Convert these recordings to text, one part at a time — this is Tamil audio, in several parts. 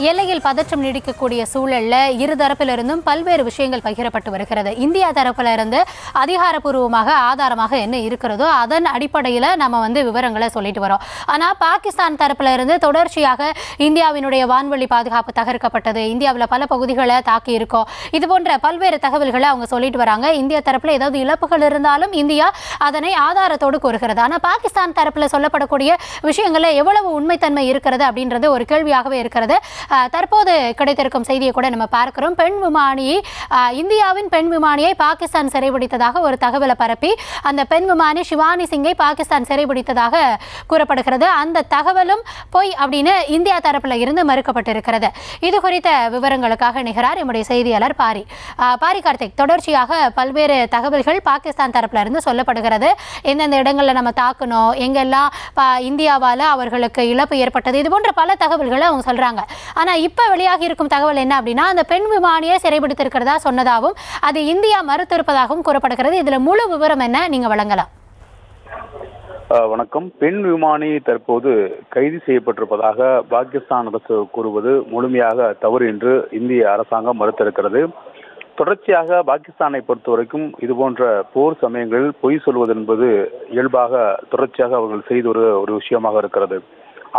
எல்லையில் பதற்றம் நீடிக்கக்கூடிய சூழல்ல இருதரப்பிலிருந்தும் பல்வேறு விஷயங்கள் பகிரப்பட்டு வருகிறது. இந்தியா தரப்புல இருந்து அதிகாரப்பூர்வமாக ஆதாரமாக என்ன இருக்கிறதோ அதன் அடிப்படையில் நம்ம விவரங்களை சொல்லிட்டு வரோம். ஆனால் பாகிஸ்தான் தரப்புல இருந்து தொடர்ச்சியாக இந்தியாவினுடைய வான்வழி பாதுகாப்பு தகர்க்கப்பட்டது, இந்தியாவில் பல பகுதிகளை தாக்கி இருக்கோம், இது போன்ற பல்வேறு தகவல்களை அவங்க சொல்லிட்டு வராங்க. இந்தியா தரப்புல ஏதாவது இழப்புகள் இருந்தாலும் இந்தியா அதனை ஆதாரத்தோடு கூறுகிறது. ஆனால் பாகிஸ்தான் தரப்புல சொல்லப்படக்கூடிய விஷயங்கள்ல எவ்வளவு உண்மைத்தன்மை இருக்கிறது அப்படின்றது ஒரு கேள்வியாகவே இருக்கிறது. தற்போது கிடைத்திருக்கும் செய்தியை கூட நம்ம பார்க்கிறோம். பெண் விமானியை இந்தியாவின் பெண் விமானியை பாகிஸ்தான் சிறைபிடித்ததாக ஒரு தகவலை பரப்பி அந்த பெண் விமானி ஷிவானி சிங்கை பாகிஸ்தான் சிறைபிடித்ததாக கூறப்படுகிறது. அந்த தகவலும் பொய் அப்படின்னு இந்தியா தரப்புல இருந்து மறுக்கப்பட்டிருக்கிறது. இது குறித்த விவரங்களுக்காக நிகரார் நம்முடைய செய்தியாளர் பாரி கார்த்திக். தொடர்ச்சியாக பல்வேறு தகவல்கள் பாகிஸ்தான் தரப்புல இருந்து சொல்லப்படுகிறது. எந்தெந்த இடங்களில் நம்ம தாக்கணும், எங்கெல்லாம் இந்தியாவால் அவர்களுக்கு இழப்பு ஏற்பட்டது, இது போன்ற பல தகவல்களை அவங்க சொல்றாங்க. ஆனா இப்ப வெளியாகி இருக்கும் தகவல் என்ன அப்படின்னா, அந்த பெண் விமானியை சிறைபிடித்திருக்கிறதா சொன்னதாகவும் அது இந்தியா மறுத்திருப்பதாகவும் கூறப்படுகிறது. இதுல முழு விவரம் என்ன, நீங்க வழங்கலாம். வணக்கம். பெண் விமானி தற்போது கைது செய்யப்பட்டிருப்பதாக பாகிஸ்தான் அரசு கூறுவது முழுமையாக தவறு என்று இந்திய அரசாங்கம் மறுத்திருக்கிறது. தொடர்ச்சியாக பாகிஸ்தானை பொறுத்தவரைக்கும் இதுபோன்ற போர் சமயங்களில் பொய் சொல்வது என்பது இயல்பாக தொடர்ச்சியாக அவர்கள் செய்த ஒரு விஷயமாக இருக்கிறது.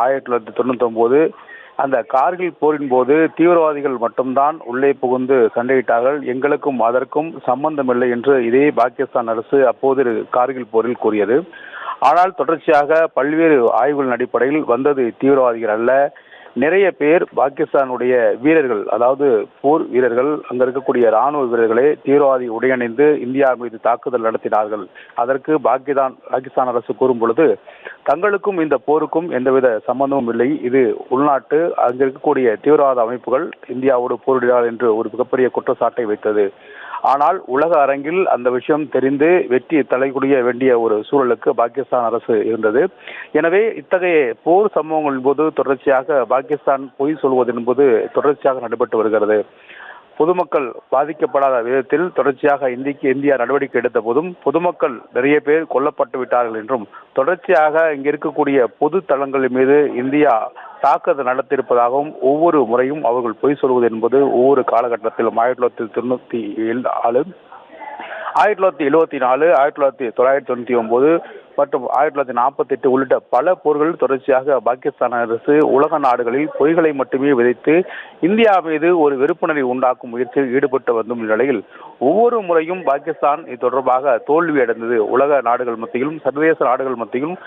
1999 அந்த கார்கில் போரின் போது தீவிரவாதிகள் மட்டும்தான் உள்ளே புகுந்து சண்டையிட்டார்கள், எங்களுக்கும் அதற்கும் சம்பந்தமில்லை என்று இதே பாகிஸ்தான் அரசு அப்போது கார்கில் போரில் கூறியது. ஆனால் தொடர்ச்சியாக பல்வேறு ஆய்வுகளின் அடிப்படையில் வந்தது தீவிரவாதிகள் அல்ல, நிறைய பேர் பாகிஸ்தானுடைய வீரர்கள், அதாவது போர் வீரர்கள், அங்க இருக்கக்கூடிய ராணுவ வீரர்களே தீவிரவாதி உடையணிந்து இந்தியா மீது தாக்குதல் நடத்தினார்கள். அதற்கு பாகிஸ்தான் அரசு கூறும் பொழுது தங்களுக்கும் இந்த போருக்கும் எந்தவித சம்பந்தமும் இல்லை, இது உள்நாட்டு அங்க இருக்கக்கூடிய தீவிரவாத அமைப்புகள் இந்தியாவோடு போரிடுகிறார்கள் என்று ஒரு மிகப்பெரிய குற்றச்சாட்டை வைத்தது. ஆனால் உலக அரங்கில் அந்த விஷயம் தெரிந்து வெற்றி தலைகுடிய வேண்டிய ஒரு சூழலுக்கு பாகிஸ்தான் அரசு இருந்தது. எனவே இத்தகைய போர் சம்பவங்களின் போது தொடர்ச்சியாக பாகிஸ்தான் பொய் சொல்வது என்பது தொடர்ச்சியாக நடைபெற்று வருகிறது. பொதுமக்கள் பாதிக்கப்படாத விதத்தில் தொடர்ச்சியாக இந்தியா நடவடிக்கை எடுத்த போதும் பொதுமக்கள் நிறைய பேர் கொல்லப்பட்டு விட்டார்கள் என்றும், தொடர்ச்சியாக இங்கு இருக்கக்கூடிய பொது தளங்களின் மீது இந்தியா தாக்குதல் நடத்தியிருப்பதாகவும் ஒவ்வொரு முறையும் அவர்கள் பொய் சொல்வது என்பது ஒவ்வொரு காலகட்டத்திலும் 1994, 1974, 1999 மற்றும் 1948 உள்ளிட்ட பல போர்கள் தொடர்ச்சியாக பாகிஸ்தான் அரசு உலக நாடுகளில் பொய்களை மட்டுமே விதைத்து இந்தியா மீது ஒரு வெறுப்புணர்வை உண்டாக்கும் முயற்சியில் ஈடுபட்டு வந்த நிலையில் ஒவ்வொரு முறையும் பாகிஸ்தான் இது தொடர்பாக தோல்வி அடைந்தது. உலக நாடுகள் மத்தியிலும் சர்வதேச நாடுகள் மத்தியிலும்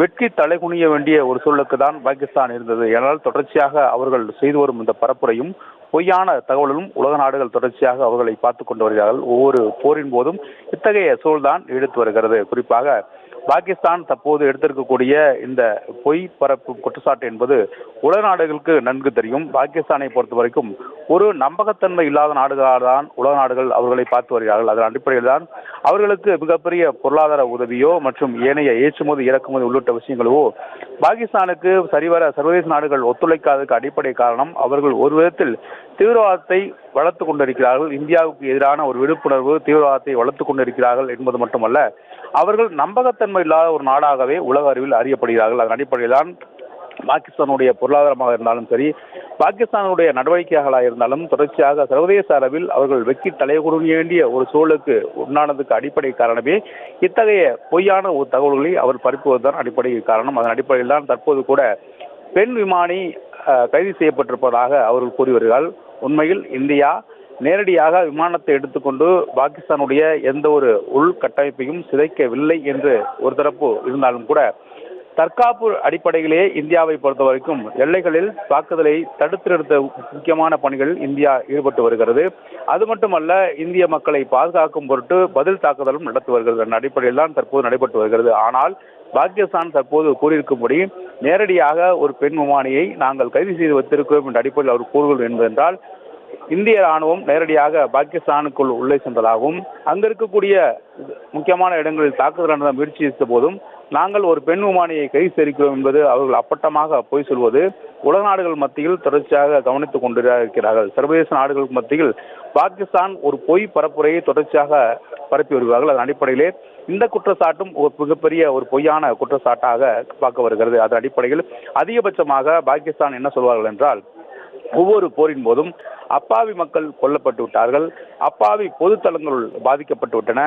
வெற்றி தலைகுனிய வேண்டிய ஒரு சூழலுக்கு தான் பாகிஸ்தான் இருந்தது. ஏனால் தொடர்ச்சியாக அவர்கள் செய்து வரும் இந்த பரப்புரையும் பொய்யான தகவலும் உலக நாடுகள் தொடர்ச்சியாக அவர்களை பார்த்து கொண்டு வருகிறார்கள். ஒவ்வொரு போரின் போதும் இத்தகைய சூழல்தான் எடுத்து வருகிறது. குறிப்பாக பாகிஸ்தான் தற்போது எடுத்திருக்கக்கூடிய இந்த பொய் பரப்பு குற்றச்சாட்டு என்பது உலக நாடுகளுக்கு நன்கு தெரியும். பாகிஸ்தானை பொறுத்த வரைக்கும் ஒரு நம்பகத்தன்மை இல்லாத நாடுகளால் தான் உலக நாடுகள் அவர்களை பார்த்து வருகிறார்கள். அதன் அடிப்படையில் தான் அவர்களுக்கு மிகப்பெரிய பொருளாதார உதவியோ மற்றும் ஏனைய ஏற்றுமதி இறக்குமதி உள்ளிட்ட விஷயங்களோ பாகிஸ்தானுக்கு சரிவர சர்வதேச நாடுகள் ஒத்துழைக்காததுக்கு அடிப்படை காரணம் அவர்கள் ஒரு விதத்தில் தீவிரவாதத்தை வளர்த்து கொண்டிருக்கிறார்கள், இந்தியாவுக்கு எதிரான ஒரு விழிப்புணர்வு தீவிரவாதத்தை வளர்த்து கொண்டிருக்கிறார்கள் என்பது மட்டுமல்ல, அவர்கள் நம்பகத்தன்மை இல்லாத ஒரு நாடாகவே உலக அறிவில் அறியப்படுகிறார்கள். அதன் அடிப்படையில் தான் பாகிஸ்தானுடைய பொருளாதாரமாக இருந்தாலும் சரி, பாகிஸ்தானுடைய நடவடிக்கைகளாக இருந்தாலும் தொடர்ச்சியாக சர்வதேச அளவில் அவர்கள் வெக்கி தலைகுனிய வேண்டிய ஒரு சூழலுக்கு உண்டானதுக்கு அடிப்படை காரணமே இத்தகைய பொய்யான ஒரு தகவல்களை அவர் பரப்புவதுதான் அடிப்படை காரணம். அதன் அடிப்படையில் தான் தற்போது கூட பெண் விமானி கைது செய்யப்பட்டிருப்பதாக அவர்கள் கூறி வருகிறார்கள். உண்மையில் இந்தியா நேரடியாக விமானத்தை எடுத்துக்கொண்டு பாகிஸ்தானுடைய எந்த ஒரு உள்கட்டமைப்பையும் சிதைக்கவில்லை என்று ஒரு தரப்பு இருந்தாலும் கூட தற்காப்பு அடிப்படையிலேயே இந்தியாவை பொறுத்த வரைக்கும் எல்லைகளில் தாக்குதலை தடுத்து நிறுத்த முக்கியமான பணிகளில் இந்தியா ஈடுபட்டு வருகிறது. அது மட்டுமல்ல, இந்திய மக்களை பாதுகாக்கும் பொருட்டு பதில் தாக்குதலும் நடத்தி வருகிறது. அந்த அடிப்படையில் தான் தற்போது நடைபெற்று வருகிறது. ஆனால் பாகிஸ்தான் தற்போது கூறியிருக்கும்படி நேரடியாக ஒரு பெண் விமானியை நாங்கள் கைது செய்து வைத்திருக்கிறோம் என்ற அடிப்படையில் அவர் கூறுவது என்பதென்றால் இந்திய ராணுவம் நேரடியாக பாகிஸ்தானுக்குள் உள்ளே சென்றதாகவும் அங்க இருக்கக்கூடிய முக்கியமான இடங்களில் தாக்குதல் நடத்த முயற்சி செய்த போதும் நாங்கள் ஒரு பெண் விமானியை கைது செய்கிறோம் என்பது அவர்கள் அப்பட்டமாக பொய் சொல்வது உலக நாடுகள் மத்தியில் தொடர்ச்சியாக கவனித்துக் கொண்டிருக்கிறார்கள். சர்வதேச நாடுகளுக்கு மத்தியில் பாகிஸ்தான் ஒரு பொய் பரப்புரையை தொடர்ச்சியாக பரப்பி வருகிறார்கள். அதன் அடிப்படையிலே இந்த குற்றச்சாட்டும் ஒரு மிகப்பெரிய ஒரு பொய்யான குற்றச்சாட்டாக பார்க்க வருகிறது. அதன் அடிப்படையில் அதிகபட்சமாக பாகிஸ்தான் என்ன சொல்வார்கள் என்றால், ஒவ்வொரு போரின் போதும் அப்பாவி மக்கள் கொல்லப்பட்டு விட்டார்கள், அப்பாவி பொதுத்தளங்கள் பாதிக்கப்பட்டு விட்டன,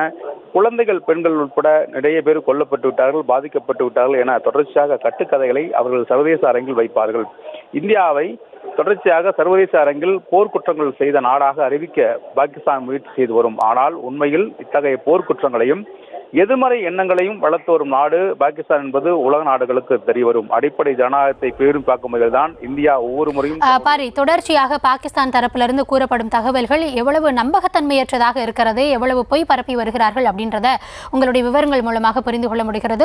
குழந்தைகள் பெண்கள் உட்பட நிறைய பேர் கொல்லப்பட்டு விட்டார்கள், பாதிக்கப்பட்டு விட்டார்கள் என தொடர்ச்சியாக கட்டுக்கதைகளை அவர்கள் சர்வதேச அரங்கில் வைப்பார்கள். இந்தியாவை தொடர்ச்சியாக சர்வதேச அரங்கில் போர்க்குற்றங்கள் செய்த நாடாக அறிவிக்க பாகிஸ்தான் முயற்சி செய்து வரும். ஆனால் உண்மையில் இத்தகைய போர்க்குற்றங்களையும் எதிர்மறை எண்ணங்களையும் வளர்த்து வரும் நாடு பாகிஸ்தான் என்பது உலக நாடுகளுக்கு தெரியவரும். அடிப்படை ஜனநாயகத்தை பேரும் பார்க்கும் வகையில்தான் இந்தியா ஒவ்வொரு முறையும் பாரி, தொடர்ச்சியாக பாகிஸ்தான் தரப்பிலிருந்து கூறப்படும் தகவல்கள் எவ்வளவு நம்பகத்தன்மையற்றதாக இருக்கிறது, எவ்வளவு பொய் பரப்பி வருகிறார்கள் அப்படின்றத உங்களுடைய விவரங்கள் மூலமாக புரிந்து கொள்ள முடிகிறது.